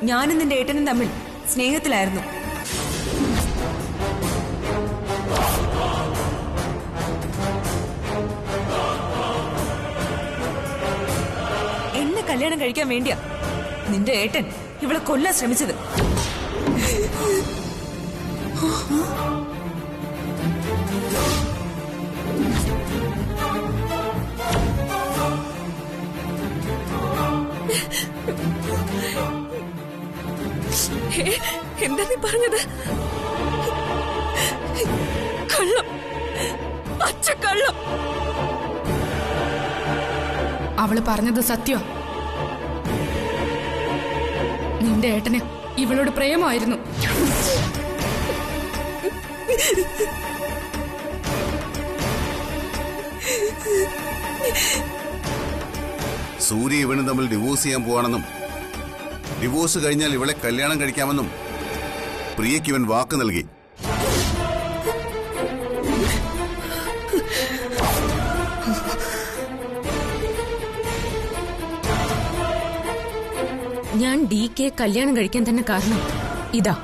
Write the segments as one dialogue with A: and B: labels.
A: ഞാനും നിന്റെ ഏട്ടനും തമ്മിൽ സ്നേഹത്തിലായിരുന്നു. എന്നെ കല്യാണം കഴിക്കാൻ വേണ്ടിയാ നിന്റെ ഏട്ടൻ ഇവളെ കൊല്ലാൻ ശ്രമിച്ചത്. എന്താ നീ പറഞ്ഞത്? കള്ളം, പച്ചക്കള്ളം.
B: അവള് പറഞ്ഞത് സത്യം. നിന്റെ ഏട്ടന് ഇവളോട് പ്രേമമായിരുന്നു.
C: സൂര്യ ഇവനും തമ്മിൽ ഡിവോഴ്സ് ചെയ്യാൻ പോവാണെന്നും ഡിവോഴ്സ് കഴിഞ്ഞാൽ ഇവളെ കല്യാണം കഴിക്കാമെന്നും പ്രിയയ്ക്ക് ഇവൻ വാക്ക് നൽകി.
A: ഞാൻ DK കല്യാണം കഴിക്കാൻ തന്നെ കാരണം ഇതാ.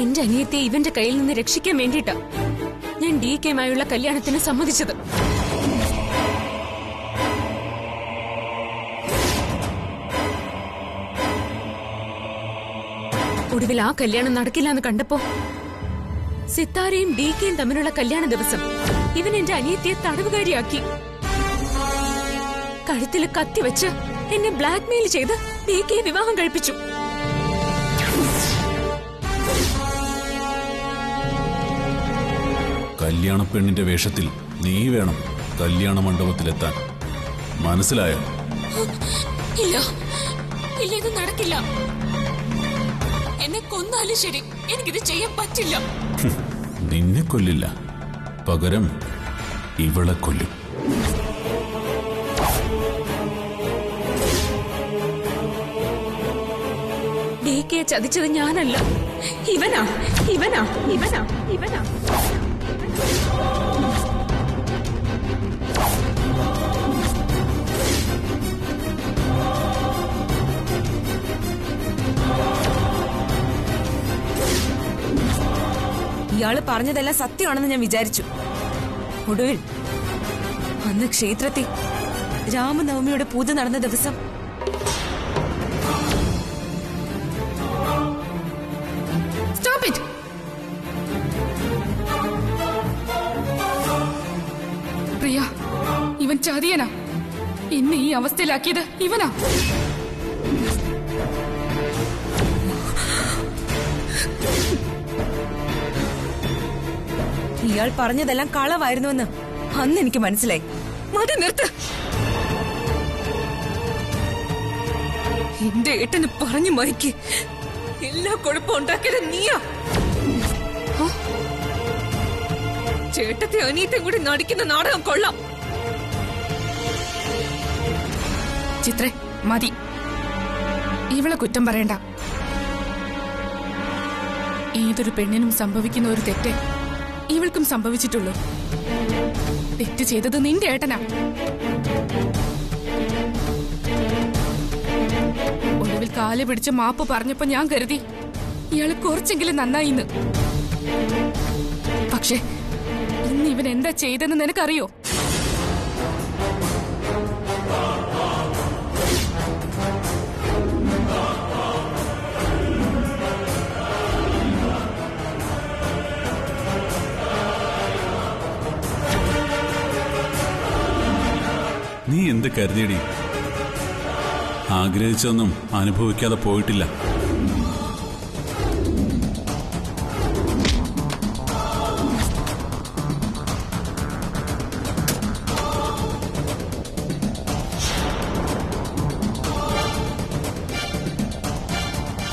A: എന്റെ അനിയത്തെ ഇവന്റെ കയ്യിൽ നിന്ന് രക്ഷിക്കാൻ വേണ്ടിയിട്ടാ ഞാൻ DKയുമായുള്ള കല്യാണത്തിന് സമ്മതിച്ചത്. ഒടുവിൽ ആ കല്യാണം നടക്കില്ല എന്ന് കണ്ടപ്പോ സിത്താരയും DKയും തമ്മിലുള്ള കല്യാണ ദിവസം ഇവൻ എന്റെ അനിയത്തിയെ തടവുകാരിയാക്കി. കഴുത്തിൽ കത്തിവെച്ച് എന്നെ ബ്ലാക്ക്മെയിൽ ചെയ്ത് DKയെ വിവാഹം കഴിപ്പിച്ചു.
D: കല്യാണ പെണ്ണിന്റെ വേഷത്തിൽ നീ വേണം കല്യാണ മണ്ഡപത്തിലെത്താൻ. മനസ്സിലായോ?
A: ഇല്ല ഇല്ല, ഇത് നടക്കില്ല. എന്നെ കൊന്നാലും ശരി, എനിക്കിത് ചെയ്യാൻ പറ്റില്ല.
D: നിന്നെ കൊല്ലില്ല, പകരം ഇവളെ കൊല്ലും.
A: DKയെ ചതിച്ചത് ഞാനല്ല, ഇവനാ ഇവനാ ഇവനാ ഇവനാ. ഇയാള് പറഞ്ഞതെല്ലാം സത്യമാണെന്ന് ഞാൻ വിചാരിച്ചു. ഒടുവിൽ അന്ന് ക്ഷേത്രത്തിൽ രാമനവമിയുടെ പൂജ നടന്ന ദിവസം
B: പ്രിയ, ഇവൻ ചതിയനാ. എന്നെ ഈ അവസ്ഥയിലാക്കിയത് ഇവനാ.
A: ഇയാൾ പറഞ്ഞതെല്ലാം കളവായിരുന്നുവെന്ന് അന്ന് എനിക്ക് മനസ്സിലായി. മതി, നിർത്ത്. എന്റെ ഏട്ടന് പറഞ്ഞു മയക്കി എല്ലാ കുഴപ്പം ഉണ്ടാക്കിയത് നീയാ. ചേട്ടത്തെ അനിയത്തെ കൂടി നടിക്കുന്ന നാടകം കൊള്ളാം.
B: ചിത്രേ, മതി. ഇവളെ കുറ്റം പറയണ്ട. ഏതൊരു പെണ്ണിനും സംഭവിക്കുന്ന ഒരു തെറ്റ് ഇവൾക്കും സംഭവിച്ചിട്ടുള്ളൂ. തെറ്റ് ചെയ്തത് നിന്റെ ഏട്ടനാ. ഒടുവിൽ കാല് പിടിച്ച് മാപ്പ് പറഞ്ഞപ്പോ ഞാൻ കരുതി ഇയാള് കുറച്ചെങ്കിലും നന്നായിന്ന്. പക്ഷേ ഇന്ന് ഇവൻ എന്താ ചെയ്തെന്ന് നിനക്കറിയോ?
D: നീ എന്ത് കരുതിയടി? ആഗ്രഹിച്ചൊന്നും അനുഭവിക്കാതെ പോയിട്ടില്ല.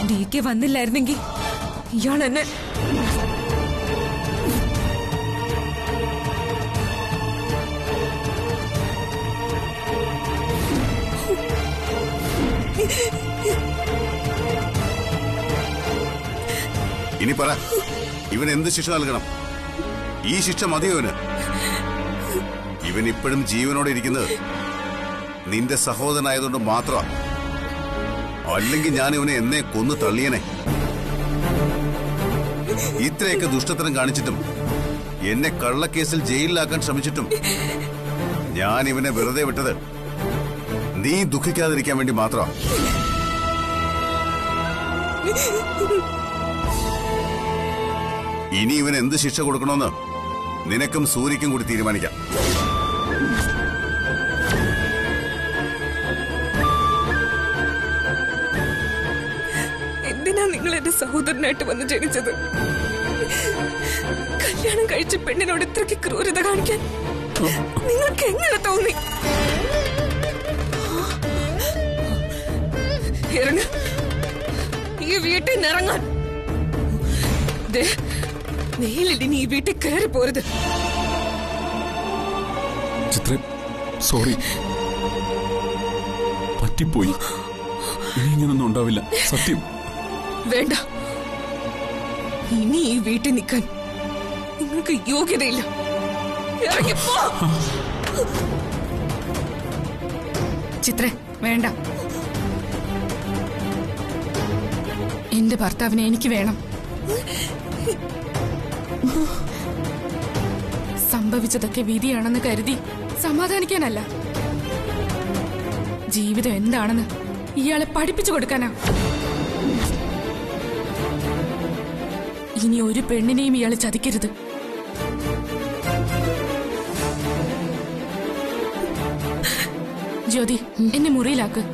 A: DK വന്നില്ലായിരുന്നെങ്കിൽ ഇയാൾ എന്നെ
C: ഇനി പറ, ഇവൻ എന്ത് ശിക്ഷ നൽകണം? ഈ ശിക്ഷ മതിയോ? ഇവൻ ഇപ്പോഴും ജീവനോടെ ഇരിക്കുന്നത് നിന്റെ സഹോദരനായതുകൊണ്ട് മാത്രമാണ്. അല്ലെങ്കിൽ ഞാൻ ഇവനെ എന്നെ കൊന്നു തള്ളിയനെ. ഇത്രയൊക്കെ ദുഷ്ടത്തരം കാണിച്ചിട്ടും എന്നെ കള്ളക്കേസിൽ ജയിലിലാക്കാൻ ശ്രമിച്ചിട്ടും ഞാൻ ഇവനെ വെറുതെ വിട്ടത് നീ ദുഃഖിക്കാതിരിക്കാൻ വേണ്ടി മാത്രമാണ്. ഇനി ഇവൻ എന്ത് ശിക്ഷ കൊടുക്കണമെന്ന് നിനക്കും സൂര്യക്കും കൂടി തീരുമാനിക്കാം.
A: എന്തിനാ നിങ്ങൾ എന്റെ സഹോദരനായിട്ട് വന്ന് ജനിച്ചത്? കല്യാണം കഴിച്ച പെണ്ണിനോട് ഇത്രയ്ക്ക് ക്രൂരത കാണിക്കാൻ നിങ്ങൾക്ക് എങ്ങനെ തോന്നി? ഇറങ്ങ, ഈ വീട്ടിൽ നിന്ന് ഇറങ്ങാൻ. മേലിൽ ഇനി ഈ വീട്ടിൽ കയറി പോരുത്.
D: ചിത്ര, സോറി, പറ്റിപ്പോയി. ഇനി ഇങ്ങനൊന്നും ഉണ്ടാവില്ല, സത്യം.
A: വേണ്ട, ഇനി ഈ വീട്ടിൽ നിൽക്കാൻ നിങ്ങൾക്ക് യോഗ്യതയില്ല. ഇറങ്ങിപ്പോ.
B: ചിത്രേ, വേണ്ട. എന്റെ ഭർത്താവിനെ എനിക്ക് വേണം. സംഭവിച്ചതൊക്കെ വിധിയാണെന്ന് കരുതി സമാധാനിക്കാനല്ല, ജീവിതം എന്താണെന്ന് ഇയാളെ പഠിപ്പിച്ചു കൊടുക്കാനാ. ഇനി ഒരു പെണ്ണിനെയും ഇയാളെ ചതിക്കരുത്. ജ്യോതി, എന്നെ മുറിയിലാക്ക്.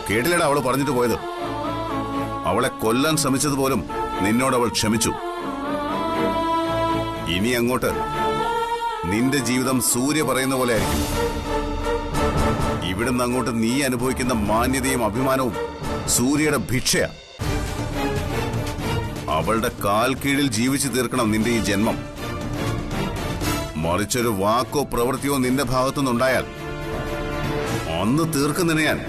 C: കേട്ടില്ലടാ അവള് പറഞ്ഞിട്ട് പോയത്? അവളെ കൊല്ലാൻ ശ്രമിച്ചതുപോലും നിന്നോട് അവൾ ക്ഷമിച്ചു. ഇനി അങ്ങോട്ട് നിന്റെ ജീവിതം സൂര്യ പറയുന്ന പോലെ ആയിരിക്കും. ഇവിടുന്ന് അങ്ങോട്ട് നീ അനുഭവിക്കുന്ന മാന്യതയും അഭിമാനവും സൂര്യയുടെ ഭിക്ഷയാ. അവളുടെ കാൽ കീഴിൽ ജീവിച്ചു തീർക്കണം നിന്റെ ഈ ജന്മം. മറിച്ചൊരു വാക്കോ പ്രവൃത്തിയോ നിന്റെ ഭാഗത്തുനിന്നുണ്ടായാൽ അന്ന് തീർക്കുന്നതിനെ ഞാൻ.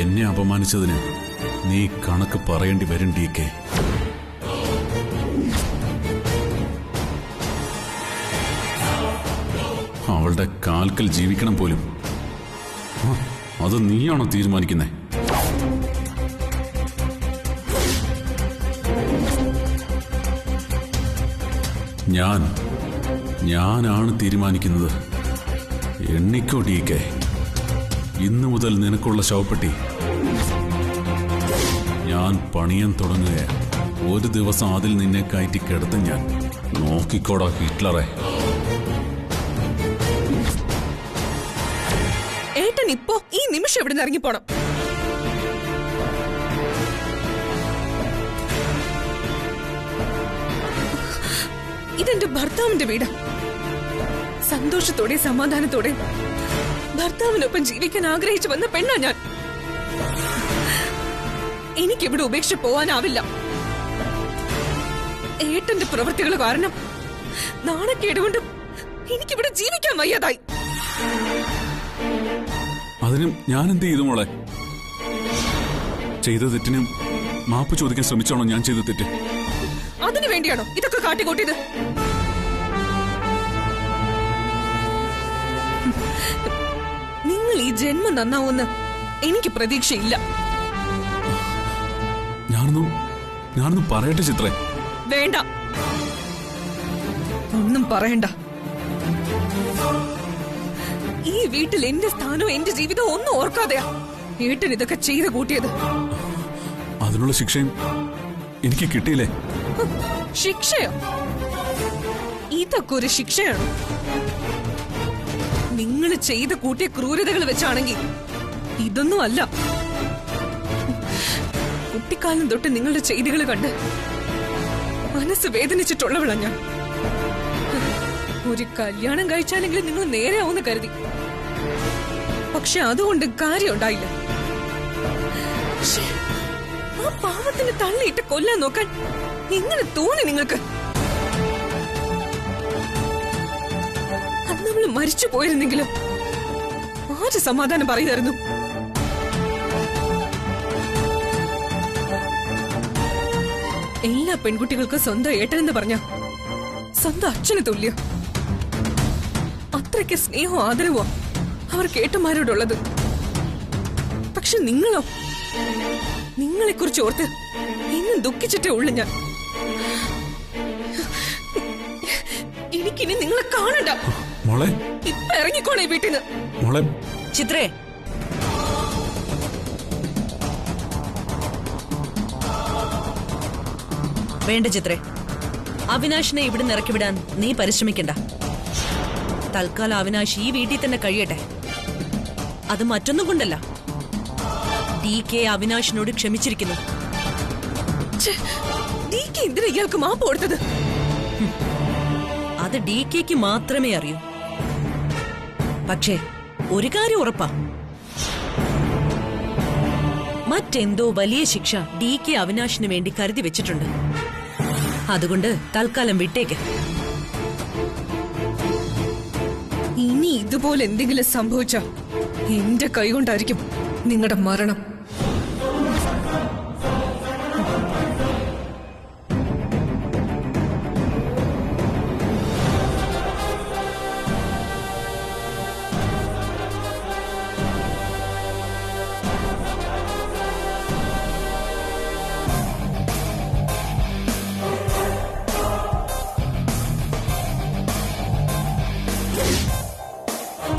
D: എന്നെ അപമാനിച്ചതിന് നീ കണക്ക് പറയേണ്ടി വരും DK. അവളുടെ കാൽക്കൽ ജീവിക്കണം പോലും അത് നീയാണോ തീരുമാനിക്കുന്നേ? ഞാനാണ് തീരുമാനിക്കുന്നത്. എണ്ണിക്കോ DK. ഇന്നു മുതൽ നിനക്കുള്ള ശവപ്പെട്ടി ഞാൻ പണിയാൻ തുടങ്ങുകയാണ്. ഒരു ദിവസം അതിൽ നിന്നെ കയറ്റി കിടത്തും ഞാൻ. നോക്കിക്കോടാ ഹിറ്റ്ലറെ.
A: ഏട്ടൻ ഇപ്പോ ഈ നിമിഷം ഇവിടെ നിന്ന് ഇറങ്ങിപ്പോണം. ഇതെന്റെ ഭർത്താവിന്റെ വീട്. സന്തോഷത്തോടെ സമാധാനത്തോടെ ഭർത്താവിനൊപ്പം ജീവിക്കാൻ ആഗ്രഹിച്ചു വന്ന പെണ്ണാ ഞാൻ. എനിക്കിവിടെ ഉപേക്ഷിച്ച് പോവാനാവില്ല. ഏട്ടന്റെ പ്രവൃത്തികൾ കാരണം നാണക്കേടുകൊണ്ട് എനിക്കിവിടെ ജീവിക്കാൻ വയ്യാതായി.
D: അതിനും ഞാൻ എന്ത് ചെയ്തു മോളെ? ചെയ്ത തെറ്റിനും മാപ്പ് ചോദിക്കാൻ ശ്രമിച്ചാണോ ഞാൻ ചെയ്ത തെറ്റ്?
A: അതിനു വേണ്ടിയാണോ ഇതൊക്കെ കാട്ടിക്കൂട്ടിയത്? നിങ്ങൾ ഈ ജന്മം നന്നാവുമെന്ന് എനിക്ക് പ്രതീക്ഷയില്ല.
D: ഞാനൊന്നും പറയട്ടെ ചിത്രേ?
A: വേണ്ട, ഒന്നും പറയണ്ട. ഈ വീട്ടിൽ എന്റെ സ്ഥാനവും എന്റെ ജീവിതവും ഒന്നും ഓർക്കാതെയാ ഏട്ടൻ ഇതൊക്കെ ചെയ്ത് കൂട്ടിയത്.
D: അതിനുള്ള ശിക്ഷയും എനിക്ക് കിട്ടിയില്ലേ?
A: ശിക്ഷയോ?
E: ഇതൊക്കെ ഒരു ശിക്ഷയാണ്. നിങ്ങൾ ചെയ്ത് കൂട്ടിയ ക്രൂരതകൾ വെച്ചാണെങ്കിൽ ഇതൊന്നും അല്ല. കുട്ടിക്കാലം തൊട്ട് നിങ്ങളുടെ ചെയ്തികൾ കണ്ട് മനസ്സ് വേദനിച്ചിട്ടുള്ളവളാ ഞാൻ. ഒരു കല്യാണം കഴിച്ചാലെങ്കിലും നിങ്ങൾ നേരെയാവുന്ന കരുതി. പക്ഷെ അതുകൊണ്ട് കാര്യം ഉണ്ടായില്ല. ആ പാവത്തിന് തള്ളിയിട്ട് കൊല്ലാൻ നോക്കാൻ എങ്ങനെ തോന്നി നിങ്ങൾക്ക്? അന്ന് അവള് മരിച്ചു പോയിരുന്നെങ്കിലും ആര് സമാധാനം പറയുമായിരുന്നു? എല്ലാ പെൺകുട്ടികൾക്കും സ്വന്തം ഏട്ടനെന്ന് പറഞ്ഞ സ്വന്തം അച്ഛന് തുല്യം. അത്രയ്ക്ക് സ്നേഹവും ആദരവോ അവർക്ക് ഏട്ടന്മാരോടുള്ളത്. പക്ഷെ നിങ്ങളോ? നിങ്ങളെ കുറിച്ച് ഓർത്ത് ഇന്നും ദുഃഖിച്ചിട്ടേ ഉള്ളു ഞാൻ. എനിക്കിനി നിങ്ങളെ കാണണ്ട.
D: മോളെ,
E: ഇപ്പൊ ഇറങ്ങിക്കോണേ വീട്ടിന്ന്.
D: മോളെ.
F: ചിത്രേ, വേണ്ട ചിത്രേ, അവിനാശിനെ ഇവിടുന്ന് ഇറക്കിവിടാൻ നീ പരിശ്രമിക്കണ്ട. തൽക്കാലം അവിനാശ് ഈ വീട്ടിൽ തന്നെ കഴിയട്ടെ. അത് മറ്റൊന്നും കൊണ്ടല്ല, DK അവിനാശിനോട് ക്ഷമിച്ചിരിക്കുന്നു.
E: എന്തിനാ ഇയാൾക്ക് മാപ്പ് കൊടുത്തത്?
F: അത് DKക്ക് മാത്രമേ അറിയൂ. പക്ഷേ ഒരു കാര്യം ഉറപ്പാ, മറ്റെന്തോ വലിയ ശിക്ഷ DK അവിനാശിന് വേണ്ടി കരുതി വെച്ചിട്ടുണ്ട്. അതുകൊണ്ട് തൽക്കാലം വിട്ടേക്ക്.
E: ഇനി ഇതുപോലെ എന്തെങ്കിലും സംഭവിച്ച എന്റെ കൈകൊണ്ടായിരിക്കും നിങ്ങളുടെ മരണം.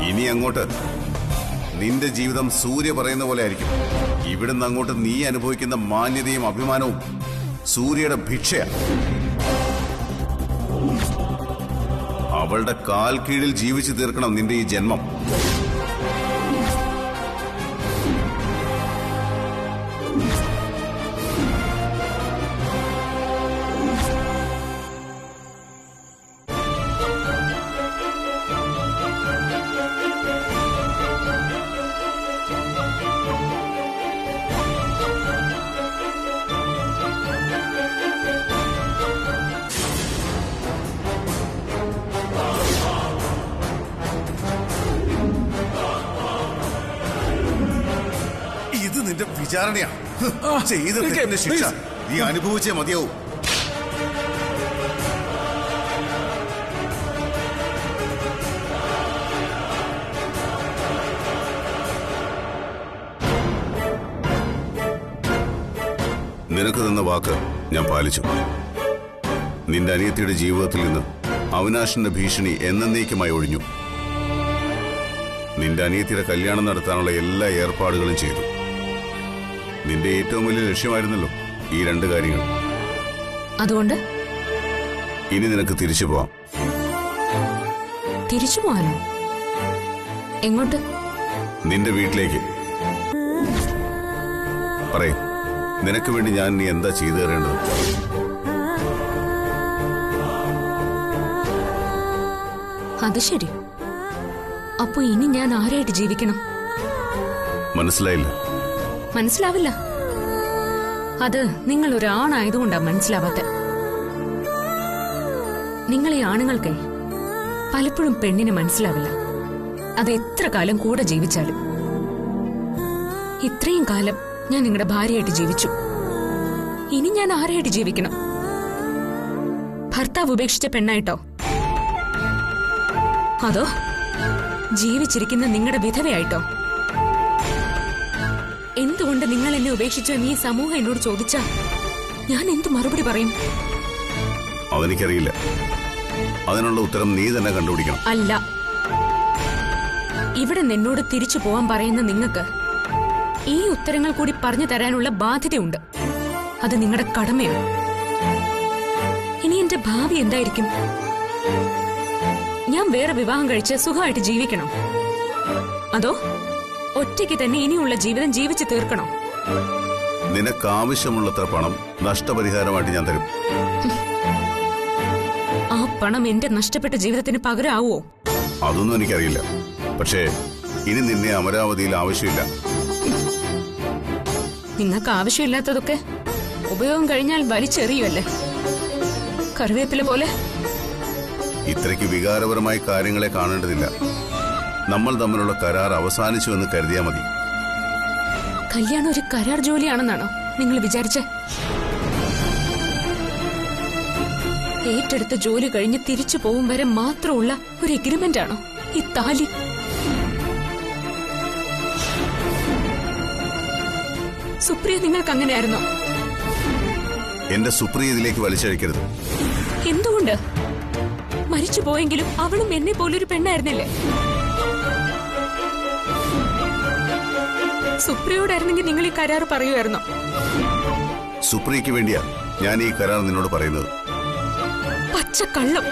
C: ഇനി അങ്ങോട്ട് നിന്റെ ജീവിതം സൂര്യ പറയുന്ന പോലെ ആയിരിക്കും. ഇവിടുന്ന് അങ്ങോട്ട് നീ അനുഭവിക്കുന്ന മാന്യതയും അഭിമാനവും സൂര്യയുടെ ഭിക്ഷയാ. അവളുടെ കാൽ കീഴിൽ ജീവിച്ചു തീർക്കണം നിന്റെ ഈ ജന്മം. നിന്റെ വിചാരണയാ. ചെയ്ത തെറ്റിന്റെ ശിക്ഷ നീ അനുഭവിച്ചേ മതിയാവും. നിനക്ക് തന്ന വാക്ക് ഞാൻ പാലിച്ചു. നിന്റെ അനിയത്തിയുടെ ജീവിതത്തിൽ നിന്ന് അവിനാശിന്റെ ഭീഷണി എന്നേക്കുമായി ഒഴിഞ്ഞു. നിന്റെ അനിയത്തിയുടെ കല്യാണം നടത്താനുള്ള എല്ലാ ഏർപ്പാടുകളും ചെയ്തു. നിന്റെ ഏറ്റവും വലിയ ലക്ഷ്യമായിരുന്നല്ലോ ഈ രണ്ട് കാര്യങ്ങൾ.
A: അതുകൊണ്ട്
C: ഇനി നിനക്ക് തിരിച്ചു പോവാം.
A: തിരിച്ചു പോവാനോ? എങ്ങോട്ട്?
C: നിന്റെ വീട്ടിലേക്ക്. പറയ്, നിനക്ക് വേണ്ടി ഞാൻ നീ എന്താ ചെയ്തു തരേണ്ടത്?
A: അത് ശരി. അപ്പൊ ഇനി ഞാൻ ആരായിട്ട് ജീവിക്കണം?
C: മനസ്സിലായില്ല?
A: മനസ്സിലാവില്ല. അത് നിങ്ങൾ ഒരാണായതുകൊണ്ടാ മനസ്സിലാവാത്ത. നിങ്ങളെ ആണുങ്ങൾക്ക് പലപ്പോഴും പെണ്ണിന് മനസ്സിലാവില്ല, അത് എത്ര കാലം കൂടെ ജീവിച്ചാലും. ഇത്രയും കാലം ഞാൻ നിങ്ങളുടെ ഭാര്യയായിട്ട് ജീവിച്ചു. ഇനി ഞാൻ ആരായിട്ട് ജീവിക്കണം? ഭർത്താവ് ഉപേക്ഷിച്ച പെണ്ണായിട്ടോ? അതോ ജീവിച്ചിരിക്കുന്ന നിങ്ങളുടെ വിധവയായിട്ടോ? എന്തുകൊണ്ട് നിങ്ങൾ എന്നെ ഉപേക്ഷിച്ചു എന്ന് ഈ സമൂഹം എന്നോട് ചോദിച്ചാ ഞാൻ എന്ത് മറുപടി പറയും?
C: അതെനിക്കറിയില്ല. അതിനുള്ള ഉത്തരം നീ തന്നെ കണ്ടുപിടിക്കണം.
A: അല്ല, ഇവിടെ നിന്നോട് തിരിച്ചു പോവാൻ പറയുന്ന നിങ്ങൾക്ക് ഈ ഉത്തരങ്ങൾ കൂടി പറഞ്ഞു തരാനുള്ള ബാധ്യതയുണ്ട്. അത് നിങ്ങളുടെ കടമയാണ്. ഇനി എന്റെ ഭാവി എന്തായിരിക്കും? ഞാൻ വേറെ വിവാഹം കഴിച്ച് സുഖമായിട്ട് ജീവിക്കണം, അതോ ഒറ്റയ്ക്ക് തന്നെ ഇനിയുള്ള ജീവിതം ജീവിച്ചു തീർക്കണോ?
C: നിനക്ക് ആവശ്യമുള്ളത്ര പണം നഷ്ടപരിഹാരമായിട്ട് ഞാൻ തരും.
A: ആ പണം എന്റെ നഷ്ടപ്പെട്ട ജീവിതത്തിന് പകരമാവോ?
C: അതൊന്നും എനിക്കറിയില്ല. പക്ഷേ ഇനി നിന്നെ അമരാവതിയിൽ ആവശ്യമില്ല.
A: നിങ്ങൾക്ക് ആവശ്യമില്ലാത്തതൊക്കെ ഉപയോഗം കഴിഞ്ഞാൽ വലിച്ചെറിയുമല്ലേ, കറിവേപ്പില പോലെ.
C: ഇത്രയ്ക്ക് വികാരപരമായ കാര്യങ്ങളെ കാണേണ്ടതില്ല. നമ്മൾ തമ്മിലുള്ള കരാർ അവസാനിച്ചു എന്ന് കരുതിയാ മതി.
A: കല്യാണം ഒരു കരാർ ജോലിയാണെന്നാണോ നിങ്ങൾ വിചാരിച്ചേ? ഏറ്റെടുത്ത ജോലി കഴിഞ്ഞ് തിരിച്ചു പോകും വരെ മാത്രമുള്ള ഒരു എഗ്രിമെന്റ് ആണോ ഈ താലി? സുപ്രിയ നിങ്ങൾക്ക് അങ്ങനെയായിരുന്നോ?
C: എന്റെ സുപ്രിയ ഇതിലേക്ക് വലിച്ചഴിക്കരുത്.
A: എന്തുകൊണ്ട്? മരിച്ചു പോയെങ്കിലും അവളും എന്നെ പോലൊരു പെണ്ണായിരുന്നില്ലേ? സുപ്രിയോടായിരുന്നെങ്കിൽ നിങ്ങൾ ഈ കരാർ പറയുമായിരുന്നോ?
C: സുപ്രിയയ്ക്ക് വേണ്ടിയാ ഞാൻ ഈ കരാർ നിന്നോട് പറയുന്നത്.
A: പച്ചക്കള്ളം.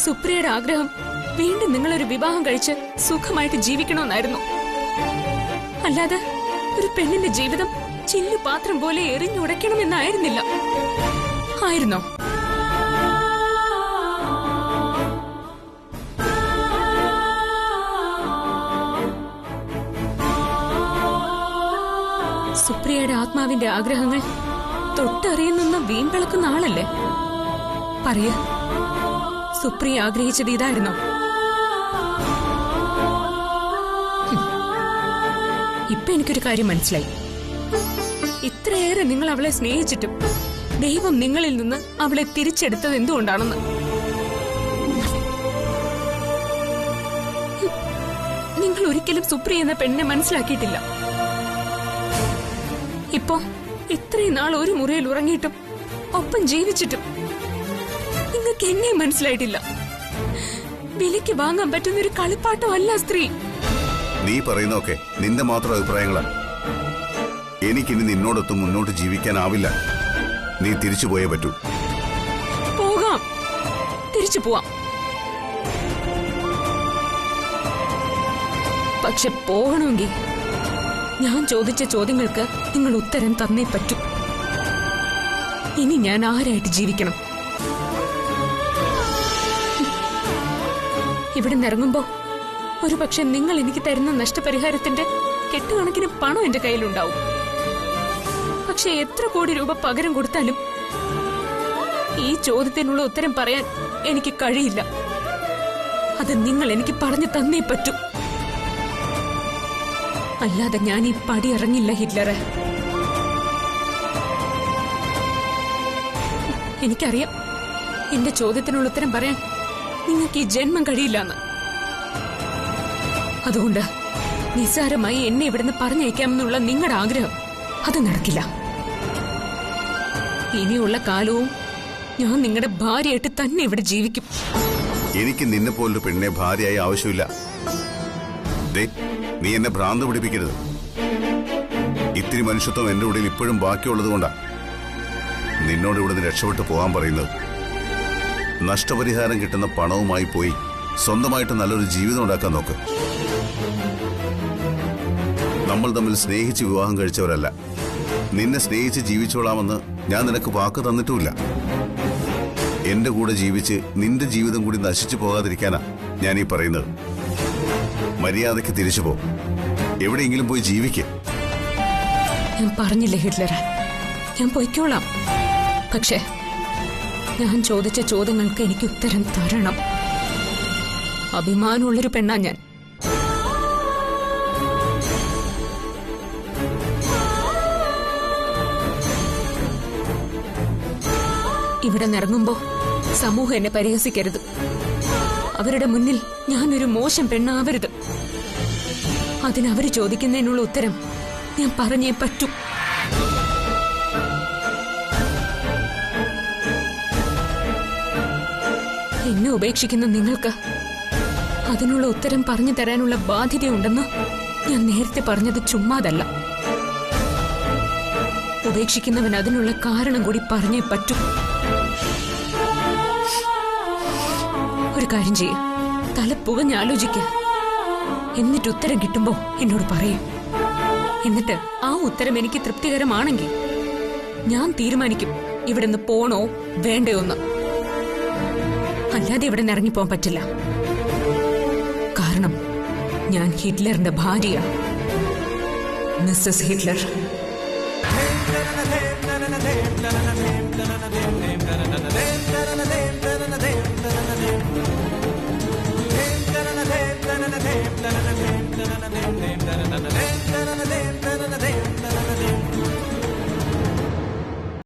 A: സുപ്രിയയുടെ ആഗ്രഹം വീണ്ടും നിങ്ങളൊരു വിവാഹം കഴിച്ച് സുഖമായിട്ട് ജീവിക്കണമെന്നായിരുന്നു, അല്ലാതെ ഒരു പെണ്ണിന്റെ ജീവിതം ചില്ലു പാത്രം പോലെ എറിഞ്ഞുടയ്ക്കണമെന്നായിരുന്നില്ല. ആയിരുന്നോ? സുപ്രിയയുടെ ആത്മാവിന്റെ ആഗ്രഹങ്ങൾ തൊട്ടറിയുന്ന വീൺപിളക്കുന്ന ആളല്ലേ? പറയ, സുപ്രിയ ആഗ്രഹിച്ചത് ഇതായിരുന്നോ? ഇപ്പൊ എനിക്കൊരു കാര്യം മനസ്സിലായി. ഇത്രയേറെ നിങ്ങൾ അവളെ സ്നേഹിച്ചിട്ടും ദൈവം നിങ്ങളിൽ നിന്ന് അവളെ തിരിച്ചെടുത്തത് എന്തുകൊണ്ടാണെന്ന്. നിങ്ങൾ ഒരിക്കലും സുപ്രിയ എന്ന പെണ്ണിനെ മനസ്സിലാക്കിയിട്ടില്ല. ഇപ്പോ ഇത്രയും നാൾ ഒരു മുറിയിൽ ഉറങ്ങിയിട്ടും ഒപ്പം ജീവിച്ചിട്ടും നിങ്ങൾക്ക് എന്നെ മനസ്സിലായിട്ടില്ല. വിലയ്ക്ക് വാങ്ങാൻ പറ്റുന്ന ഒരു കളിപ്പാട്ടം അല്ല സ്ത്രീ.
C: നീ പറയുന്നതൊക്കെ നിന്റെ മാത്രം അഭിപ്രായങ്ങളാണ്. എനിക്കിനി നിന്നോടൊത്തും മുന്നോട്ട് ജീവിക്കാനാവില്ല. നീ തിരിച്ചു പോയേ പറ്റൂ.
A: പോകാം, തിരിച്ചു പോവാം. പക്ഷെ പോകണമെങ്കിൽ ഞാൻ ചോദിച്ച ചോദ്യങ്ങൾക്ക് നിങ്ങൾ ഉത്തരം തന്നേ പറ്റൂ. ഇനി ഞാൻ ആരായിട്ട് ജീവിക്കണം? ഇവിടെ നിറങ്ങുമ്പോ ഒരു പക്ഷെ നിങ്ങൾ എനിക്ക് തരുന്ന നഷ്ടപരിഹാരത്തിന്റെ കെട്ടുകണക്കിന് പണം എന്റെ കയ്യിലുണ്ടാവും. പക്ഷെ എത്ര കോടി രൂപ പകരം കൊടുത്താലും ഈ ചോദ്യത്തിനുള്ള ഉത്തരം പറയാൻ എനിക്ക് കഴിയില്ല. അത് നിങ്ങൾ എനിക്ക് പറഞ്ഞു തന്നേ പറ്റൂ. അല്ലാതെ ഞാൻ ഈ പടി ഇറങ്ങില്ല ഹിറ്റ്ലറെ. എനിക്കറിയാം എന്റെ ചോദ്യത്തിനുള്ള ഉത്തരം പറയാൻ നിങ്ങൾക്ക് ഈ ജന്മം കഴിയില്ലെന്ന്. അതുകൊണ്ട് നിസ്സാരമായി എന്നെ ഇവിടുന്ന് പറഞ്ഞയക്കാമെന്നുള്ള നിങ്ങളുടെ ആഗ്രഹം അത് നടക്കില്ല. ഇനിയുള്ള കാലവും ഞാൻ നിങ്ങളുടെ ഭാര്യയായിട്ട് തന്നെ ഇവിടെ ജീവിക്കും.
C: എനിക്ക് നിന്നെ പോലൊരു പെണ്ണെ ഭാര്യയായി ആവശ്യമില്ല. നീ എന്നെ ഭ്രാന്ത് പിടിപ്പിക്കരുത്. ഇത്തിരി മനുഷ്യത്വം എന്റെ ഉള്ളിൽ ഇപ്പോഴും ബാക്കിയുള്ളത് കൊണ്ടാ നിന്നോട് ഇവിടുന്ന് രക്ഷപ്പെട്ടു പോകാൻ പറയുന്നത്. നഷ്ടപരിഹാരം കിട്ടുന്ന പണവുമായി പോയി സ്വന്തമായിട്ട് നല്ലൊരു ജീവിതം ഉണ്ടാക്കാൻ നോക്ക്. നമ്മൾ തമ്മിൽ സ്നേഹിച്ച് വിവാഹം കഴിച്ചവരല്ല. നിന്നെ സ്നേഹിച്ച് ജീവിച്ചോളാമെന്ന് ഞാൻ നിനക്ക് വാക്ക് തന്നിട്ടുമില്ല. എന്റെ കൂടെ ജീവിച്ച് നിന്റെ ജീവിതം കൂടി നശിച്ചു പോകാതിരിക്കാനാ ഞാൻ ഈ പറയുന്നത്. മര്യാദയ്ക്ക് തിരിച്ചു പോ, എവിടെയെങ്കിലും പോയി ജീവിക്ക്.
A: ഞാൻ പറഞ്ഞില്ലേ ഹിറ്റ്ലറെ, ഞാൻ പൊയ്ക്കോളാം. പക്ഷേ ഞാൻ ചോദിച്ച ചോദ്യങ്ങൾക്ക് എനിക്ക് ഉത്തരം തരണം. അഭിമാനമുള്ളൊരു പെണ്ണാ ഞാൻ. ഇവിടെ നിറങ്ങുമ്പോ സമൂഹം എന്നെ പരിഹസിക്കരുത്. അവരുടെ മുന്നിൽ ഞാനൊരു മോശം പെണ്ണാവരുത്. അതിനവര് ചോദിക്കുന്നതിനുള്ള ഉത്തരം ഞാൻ പറഞ്ഞേ പറ്റൂ. എന്നെ ഉപേക്ഷിക്കുന്ന നിങ്ങൾക്ക് അതിനുള്ള ഉത്തരം പറഞ്ഞു തരാനുള്ള ബാധ്യതയുണ്ടെന്ന് ഞാൻ നേരത്തെ പറഞ്ഞത് ചുമ്മാതല്ല. ഉപേക്ഷിക്കുന്നവൻ അതിനുള്ള കാരണം കൂടി പറഞ്ഞേ പറ്റൂ. ഒരു കാര്യം ചെയ്യും, തല പുകഞ്ഞാലോചിക്ക. എന്നിട്ട് ഉത്തരം കിട്ടുമ്പോ എന്നോട് പറയും. എന്നിട്ട് ആ ഉത്തരം എനിക്ക് തൃപ്തികരമാണെങ്കിൽ ഞാൻ തീരുമാനിക്കും ഇവിടുന്ന് പോണോ വേണ്ടയോ എന്ന്. അല്ലാതെ ഇവിടെ നിന്ന് ഇറങ്ങിപ്പോകാൻ പറ്റില്ല. കാരണം ഞാൻ ഹിറ്റ്ലറിന്റെ ഭാര്യ, മിസ്സസ് ഹിറ്റ്ലർ.